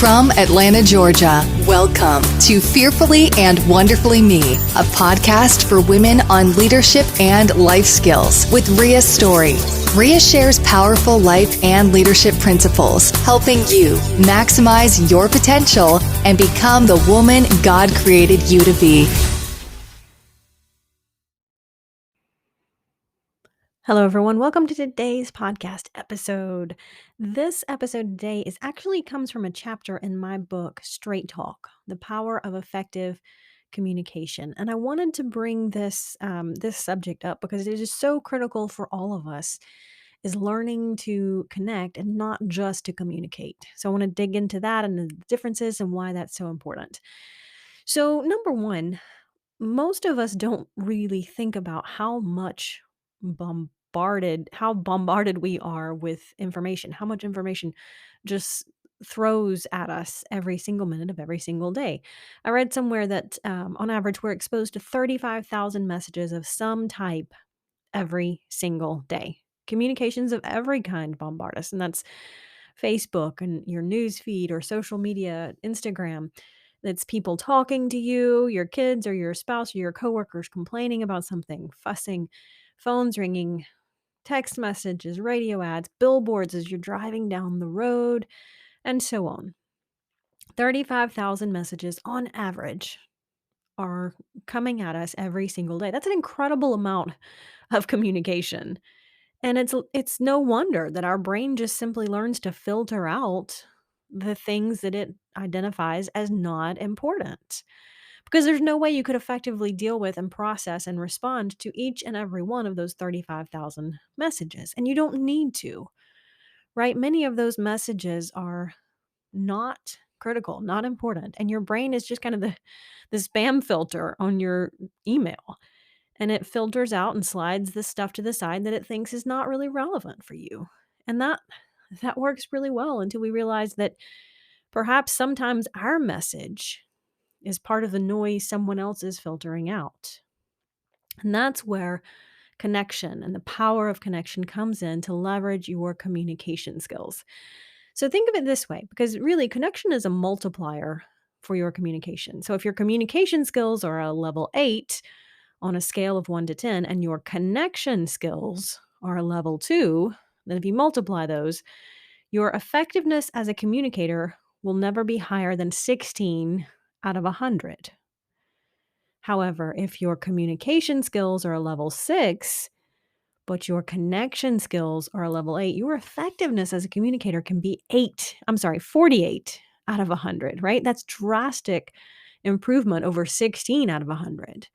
From Atlanta, Georgia, welcome to Fearfully and Wonderfully Me, a podcast for women on leadership and life skills with Rhea Story. Rhea shares powerful life and leadership principles, helping you maximize your potential and become the woman God created you to be. Hello, everyone. Welcome to today's podcast episode. This episode today comes from a chapter in my book, Straight Talk: The Power of Effective Communication. And I wanted to bring this subject up because it is so critical for all of us, is learning to connect and not just to communicate. So I want to dig into that and the differences and why that's so important. So, number one, most of us don't really think about how bombarded we are with information, how much information just throws at us every single minute of every single day. I read somewhere that on average we're exposed to 35,000 messages of some type every single day. Communications of every kind bombard us, and that's Facebook and your news feed or social media, Instagram. It's people talking to you, your kids or your spouse or your coworkers complaining about something, fussing, phones ringing, text messages, radio ads, billboards as you're driving down the road, and so on. 35,000 messages on average are coming at us every single day. That's an incredible amount of communication. And it's no wonder that our brain just simply learns to filter out the things that it identifies as not important. Because there's no way you could effectively deal with and process and respond to each and every one of those 35,000 messages. And you don't need to, right? Many of those messages are not critical, not important. And your brain is just kind of the spam filter on your email. And it filters out and slides the stuff to the side that it thinks is not really relevant for you. And that works really well until we realize that perhaps sometimes our message is part of the noise someone else is filtering out. And that's where connection and the power of connection comes in to leverage your communication skills. So think of it this way, because really connection is a multiplier for your communication. So if your communication skills are a level 8 on a scale of 1 to 10 and your connection skills are a level 2, then if you multiply those, your effectiveness as a communicator will never be higher than 16 out of 100. However, if your communication skills are a level 6, but your connection skills are a level 8, your effectiveness as a communicator can be 48 out of 100, right? That's drastic improvement over 16 out of 100.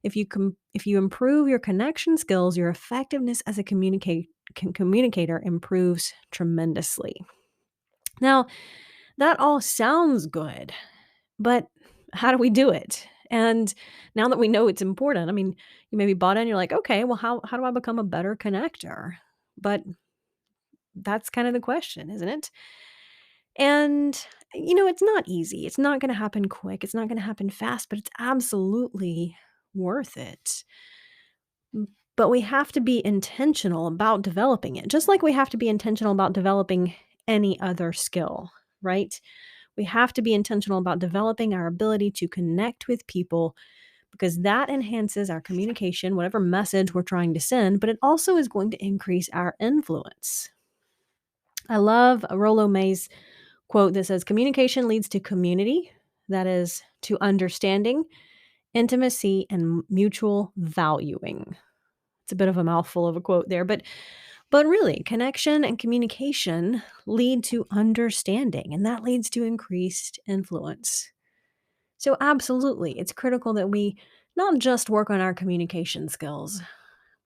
If you improve your connection skills, your effectiveness as a communicator improves tremendously. Now, that all sounds good, but how do we do it? And now that we know it's important, I mean, you maybe bought in, you're like, okay, well, how do I become a better connector? But that's kind of the question, isn't it? And, it's not easy. It's not going to happen quick. It's not going to happen fast, but it's absolutely worth it. But we have to be intentional about developing it, just like we have to be intentional about developing any other skill, right? We have to be intentional about developing our ability to connect with people because that enhances our communication, whatever message we're trying to send, but it also is going to increase our influence. I love Rollo May's quote that says, communication leads to community, that is, to understanding, intimacy, and mutual valuing. It's a bit of a mouthful of a quote there, but really, connection and communication lead to understanding, and that leads to increased influence. So absolutely, it's critical that we not just work on our communication skills,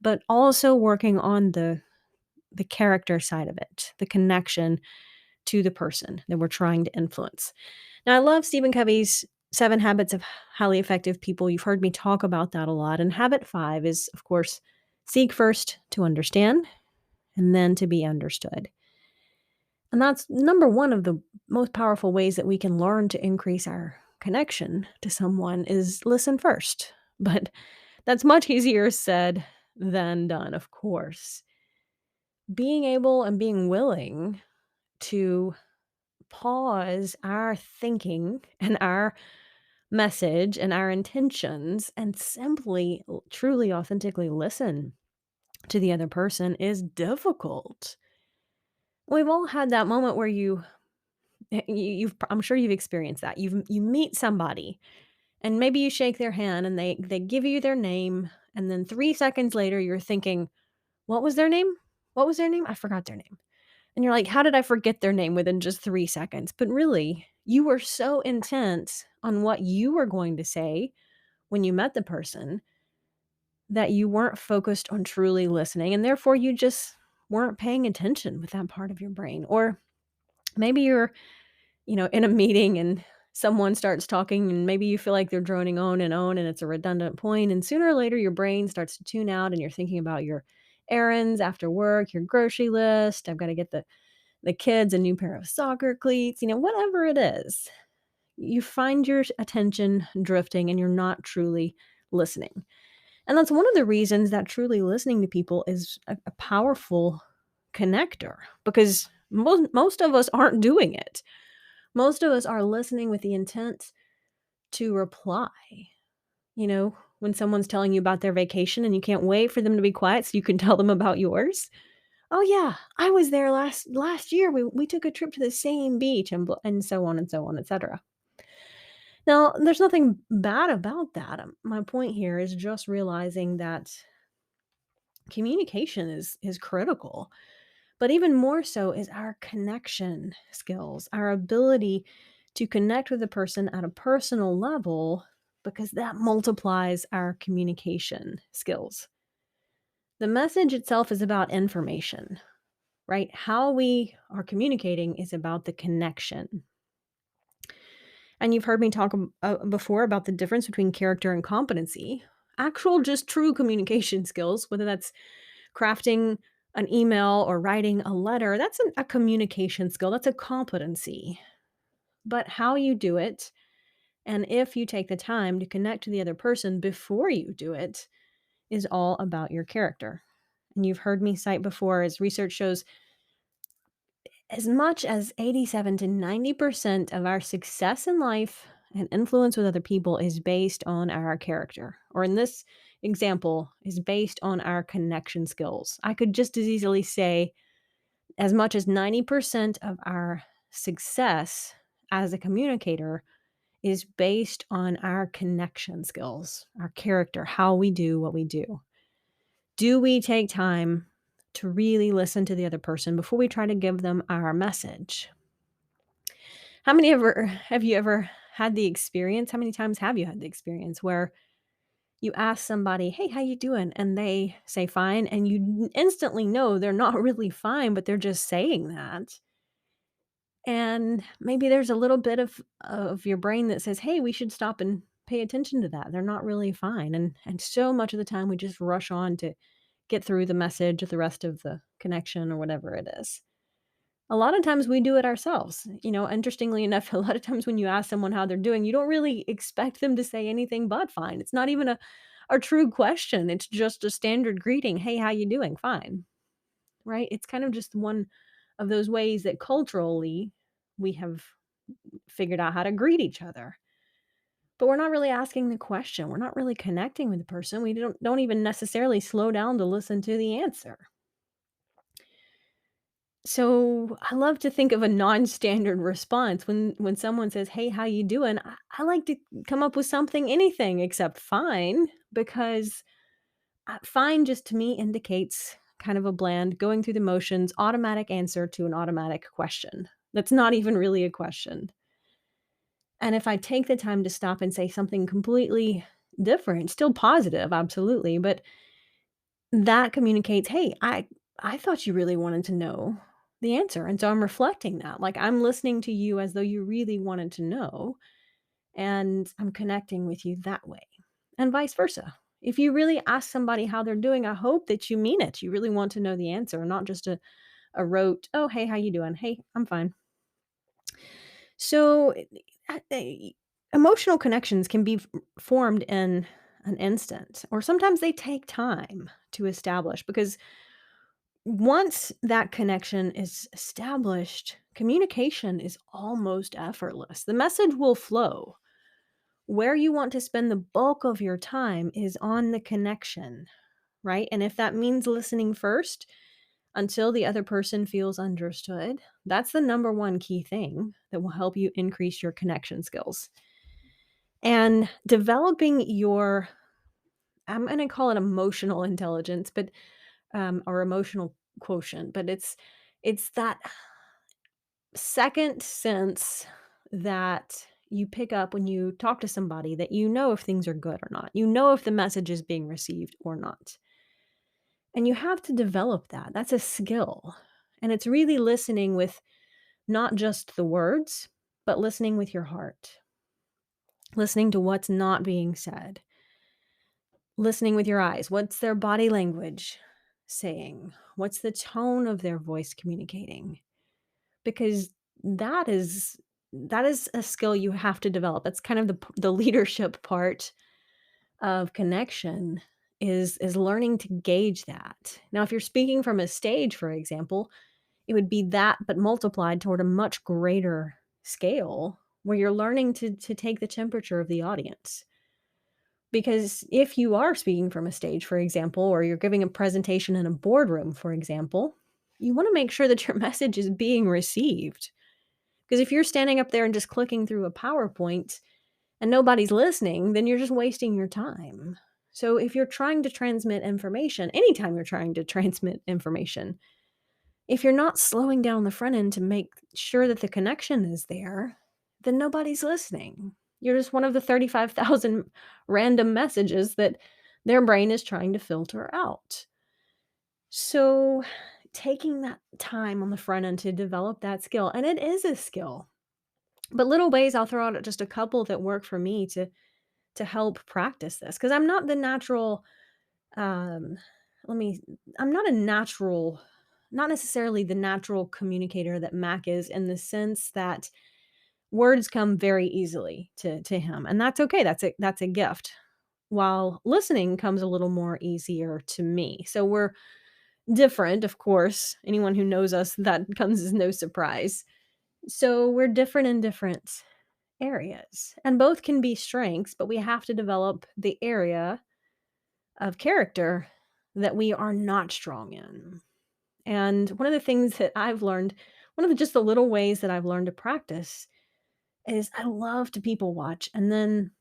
but also working on the character side of it, the connection to the person that we're trying to influence. Now, I love Stephen Covey's 7 Habits of Highly Effective People. You've heard me talk about that a lot. And habit 5 is, of course, seek first to understand and then to be understood. And that's number one of the most powerful ways that we can learn to increase our connection to someone is listen first. But that's much easier said than done, of course. Being able and being willing to pause our thinking and our message and our intentions and simply truly authentically listen to the other person is difficult. We've all had that moment where you've I'm sure you've experienced that. You meet somebody and maybe you shake their hand and they give you their name, and then 3 seconds later you're thinking, "What was their name? What was their name? I forgot their name." And you're like, "How did I forget their name within just 3 seconds?" But really, you were so intent on what you were going to say when you met the person that you weren't focused on truly listening, and therefore you just weren't paying attention with that part of your brain. Or maybe you're, in a meeting and someone starts talking and maybe you feel like they're droning on and it's a redundant point, and sooner or later your brain starts to tune out and you're thinking about your errands after work, your grocery list. I've got to get the kids a new pair of soccer cleats, whatever it is. You find your attention drifting and you're not truly listening. And that's one of the reasons that truly listening to people is a powerful connector, because most of us aren't doing it. Most of us are listening with the intent to reply. When someone's telling you about their vacation and you can't wait for them to be quiet so you can tell them about yours. "Oh yeah, I was there last year. We took a trip to the same beach," and so on, etc. Now, there's nothing bad about that. My point here is just realizing that communication is critical, but even more so is our connection skills, our ability to connect with a person at a personal level, because that multiplies our communication skills. The message itself is about information, right? How we are communicating is about the connection. And you've heard me talk before about the difference between character and competency. Actual, just true communication skills, whether that's crafting an email or writing a letter, that's a communication skill, that's a competency. But how you do it, and if you take the time to connect to the other person before you do it, is all about your character. And you've heard me cite before, as research shows, as much as 87 to 90% of our success in life and influence with other people is based on our character, or in this example, is based on our connection skills. I could just as easily say as much as 90% of our success as a communicator is based on our connection skills, our character, how we do what we do. Do we take time to really listen to the other person before we try to give them our message? Have you ever had the experience? How many times have you had the experience where you ask somebody, "Hey, how you doing?" and they say fine, and you instantly know they're not really fine, but they're just saying that. And maybe there's a little bit of your brain that says, "Hey, we should stop and pay attention to that. They're not really fine." And so much of the time we just rush on to get through the message or the rest of the connection or whatever it is. A lot of times we do it ourselves. Interestingly enough, a lot of times when you ask someone how they're doing, you don't really expect them to say anything but fine. It's not even a true question. It's just a standard greeting. "Hey, how you doing?" "Fine." Right? It's kind of just one of those ways that culturally we have figured out how to greet each other. But we're not really asking the question. We're not really connecting with the person. We don't even necessarily slow down to listen to the answer. So I love to think of a non-standard response when someone says, "Hey, how you doing?" I like to come up with something, anything except fine, because fine just to me indicates kind of a bland, going through the motions, automatic answer to an automatic question. That's not even really a question. And if I take the time to stop and say something completely different, still positive, absolutely, but that communicates, "Hey, I thought you really wanted to know the answer." And so I'm reflecting that. Like, I'm listening to you as though you really wanted to know, and I'm connecting with you that way. And vice versa. If you really ask somebody how they're doing, I hope that you mean it. You really want to know the answer, not just a rote, "Oh, hey, how you doing?" "Hey, I'm fine." So, emotional connections can be formed in an instant, or sometimes they take time to establish, because once that connection is established, communication is almost effortless. The message will flow. Where you want to spend the bulk of your time is on the connection, right? And if that means listening first until the other person feels understood, that's the number one key thing that will help you increase your connection skills. And developing your, I'm going to call it emotional intelligence, but or emotional quotient, but it's that second sense that you pick up when you talk to somebody, that you know if things are good or not. You know if the message is being received or not. And you have to develop that. That's a skill. And it's really listening with not just the words, but listening with your heart, listening to what's not being said, listening with your eyes. What's their body language saying? What's the tone of their voice communicating? Because that is that is a skill you have to develop. That's kind of the leadership part of connection, is learning to gauge that. Now, if you're speaking from a stage, for example, it would be that, but multiplied toward a much greater scale where you're learning to take the temperature of the audience. Because if you are speaking from a stage, for example, or you're giving a presentation in a boardroom, for example, you want to make sure that your message is being received. Because if you're standing up there and just clicking through a PowerPoint and nobody's listening, then you're just wasting your time. So if you're trying to transmit information, anytime you're trying to transmit information, if you're not slowing down the front end to make sure that the connection is there, then nobody's listening. You're just one of the 35,000 random messages that their brain is trying to filter out. So, taking that time on the front end to develop that skill, and it is a skill. But little ways, I'll throw out just a couple that work for me to help practice this, because I'm not the natural um let me I'm not a natural, not necessarily the natural communicator that Mac is, in the sense that words come very easily to him, and that's okay. That's a gift. While listening comes a little more easier to me. So we're different, of course. Anyone who knows us, that comes as no surprise. So we're different in different areas, and both can be strengths, but we have to develop the area of character that we are not strong in. And one of the things that I've learned, one of the just the little ways that I've learned to practice, is I love to people watch and then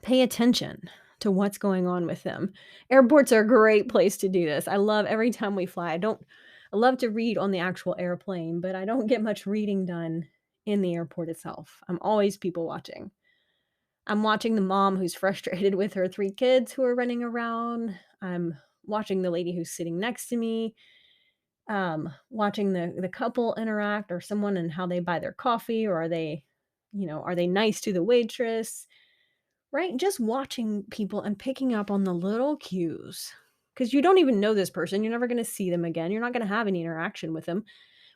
pay attention to what's going on with them. Airports are a great place to do this. I love every time we fly. I love to read on the actual airplane, but I don't get much reading done in the airport itself. I'm always people watching. I'm watching the mom who's frustrated with her 3 kids who are running around. I'm watching the lady who's sitting next to me, watching the couple interact, or someone, and how they buy their coffee, or are they nice to the waitress, right? Just watching people and picking up on the little cues, because you don't even know this person. You're never going to see them again. You're not going to have any interaction with them,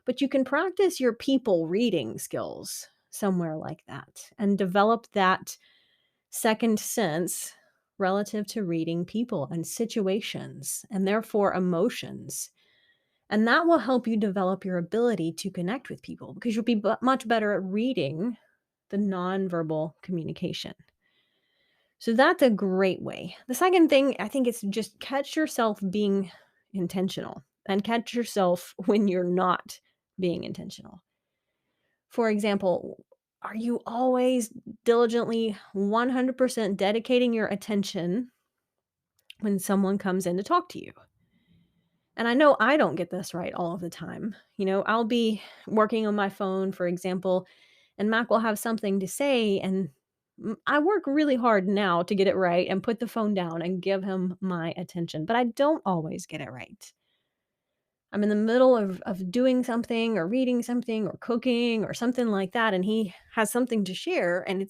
but you can practice your people reading skills somewhere like that and develop that second sense relative to reading people and situations, and therefore emotions. And that will help you develop your ability to connect with people, because you'll be much better at reading the nonverbal communication. So that's a great way. The second thing, I think, is just catch yourself being intentional, and catch yourself when you're not being intentional. For example, are you always diligently 100% dedicating your attention when someone comes in to talk to you? And I know I don't get this right all of the time. I'll be working on my phone, for example, and Mac will have something to say, and I work really hard now to get it right and put the phone down and give him my attention, but I don't always get it right. I'm in the middle of doing something, or reading something, or cooking, or something like that, and he has something to share, and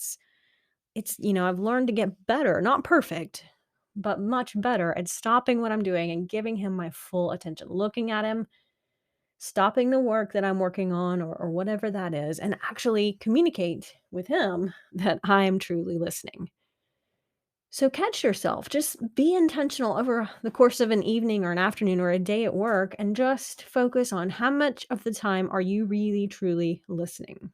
I've learned to get better, not perfect, but much better at stopping what I'm doing and giving him my full attention, looking at him, stopping the work that I'm working on, or whatever that is, and actually communicate with him that I am truly listening. So catch yourself. Just be intentional over the course of an evening or an afternoon or a day at work and just focus on how much of the time are you really, truly listening.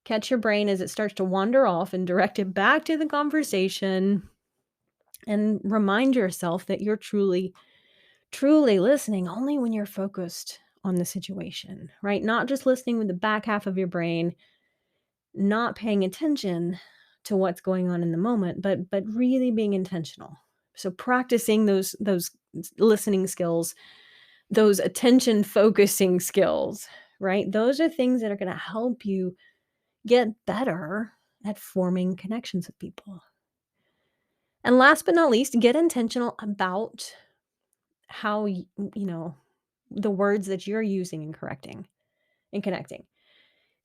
Catch your brain as it starts to wander off and direct it back to the conversation and remind yourself that you're truly, truly listening only when you're focused on the situation, right? Not just listening with the back half of your brain, not paying attention to what's going on in the moment, but really being intentional. So practicing those listening skills, those attention focusing skills, right? Those are things that are going to help you get better at forming connections with people. And last but not least, get intentional about how the words that you're using and correcting and connecting.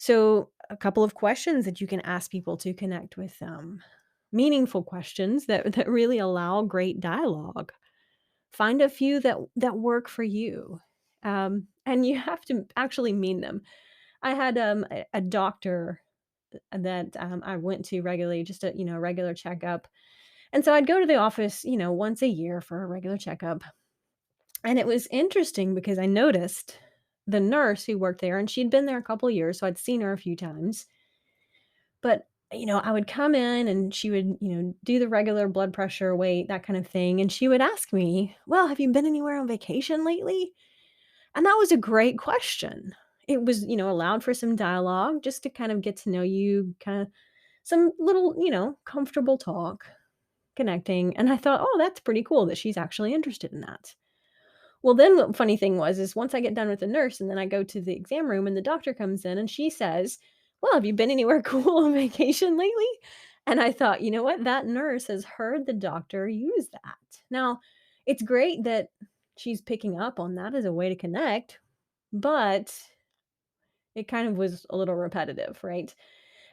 So, a couple of questions that you can ask people to connect with them. Meaningful questions that really allow great dialogue. Find a few that work for you. And you have to actually mean them. I had a doctor that I went to regularly, just a regular checkup. And so I'd go to the office, once a year for a regular checkup. And it was interesting because I noticed the nurse who worked there, and she'd been there a couple years, so I'd seen her a few times. But, I would come in and she would, do the regular blood pressure, weight, that kind of thing. And she would ask me, "Well, have you been anywhere on vacation lately?" And that was a great question. It was, allowed for some dialogue just to kind of get to know you, kind of some little, comfortable talk, connecting. And I thought, oh, that's pretty cool that she's actually interested in that. Well, then the funny thing is once I get done with the nurse and then I go to the exam room and the doctor comes in and she says, "Well, have you been anywhere cool on vacation lately?" And I thought, you know what? That nurse has heard the doctor use that. Now, it's great that she's picking up on that as a way to connect, but it kind of was a little repetitive, right?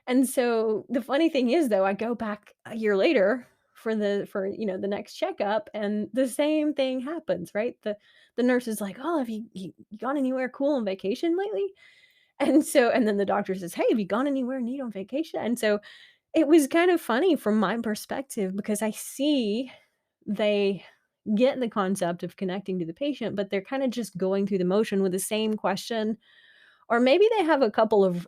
And so the funny thing is though, I go back a year later for the next checkup and the same thing happens, right? The nurse is like, "Oh, have you gone anywhere cool on vacation lately?" And then the doctor says, "Hey, have you gone anywhere neat on vacation?" And so it was kind of funny from my perspective because I see they get the concept of connecting to the patient, but they're kind of just going through the motion with the same question. Or maybe they have a couple of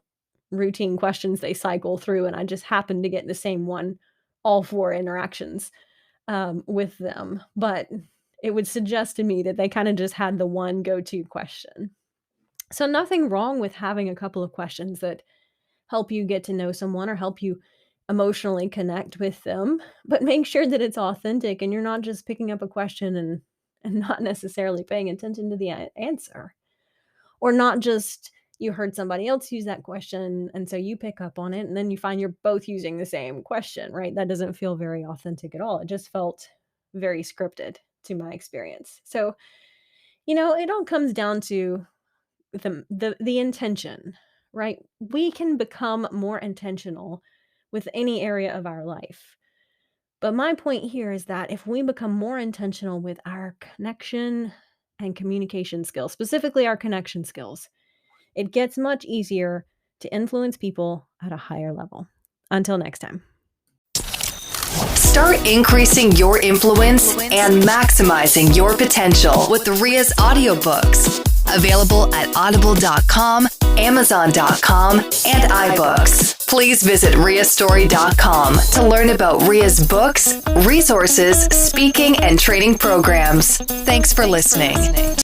routine questions they cycle through, and I just happen to get the same one all 4 interactions, with them. But it would suggest to me that they kinda just had the one go-to question. So nothing wrong with having a couple of questions that help you get to know someone or help you emotionally connect with them, but make sure that it's authentic and you're not just picking up a question and not necessarily paying attention to the answer. Or not just you heard somebody else use that question, and so you pick up on it, and then you find you're both using the same question, right? That doesn't feel very authentic at all. It just felt very scripted to my experience. So, it all comes down to the intention, right? We can become more intentional with any area of our life. But my point here is that if we become more intentional with our connection and communication skills, specifically our connection skills, it gets much easier to influence people at a higher level. Until next time. Start increasing your influence and maximizing your potential with Ria's audiobooks. Available at audible.com, amazon.com, and iBooks. Please visit riastory.com to learn about Ria's books, resources, speaking, and training programs. Thanks for listening.